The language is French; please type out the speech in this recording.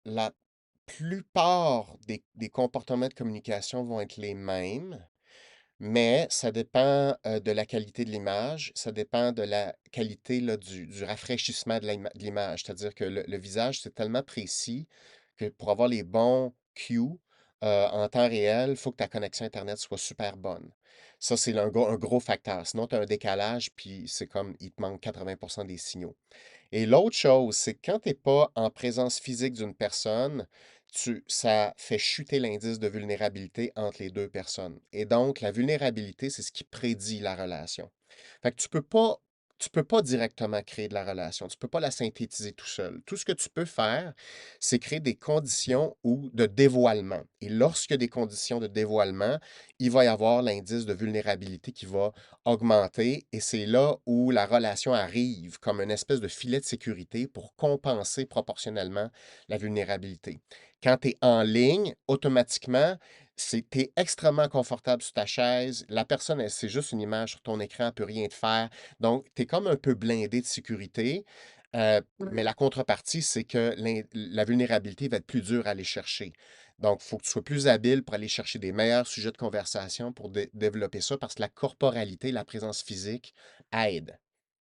La plupart des comportements de communication vont être les mêmes, mais ça dépend, de la qualité de l'image, ça dépend de la qualité, là, du rafraîchissement de l'image. C'est-à-dire que le visage, c'est tellement précis que pour avoir les bons cues, en temps réel, il faut que ta connexion internet soit super bonne. Ça, c'est un gros facteur. Sinon, tu as un décalage, puis c'est comme il te manque 80 des signaux. Et l'autre chose, c'est que quand tu es pas en présence physique d'une personne, ça fait chuter l'indice de vulnérabilité entre les 2 personnes. Et donc, la vulnérabilité, c'est ce qui prédit la relation. Fait que tu peux pas directement créer de la relation. Tu peux pas la synthétiser tout seul. Tout ce que tu peux faire, c'est créer des conditions ou de dévoilement. Et lorsqu'il y a des conditions de dévoilement, il va y avoir l'indice de vulnérabilité qui va augmenter et c'est là où la relation arrive comme une espèce de filet de sécurité pour compenser proportionnellement la vulnérabilité. Quand tu es en ligne, automatiquement, tu es extrêmement confortable sur ta chaise. La personne, c'est juste une image sur ton écran, elle ne peut rien te faire. Donc, tu es comme un peu blindé de sécurité. Mais la contrepartie, c'est que la vulnérabilité va être plus dure à aller chercher. Donc, il faut que tu sois plus habile pour aller chercher des meilleurs sujets de conversation pour développer ça parce que la corporalité, la présence physique aide.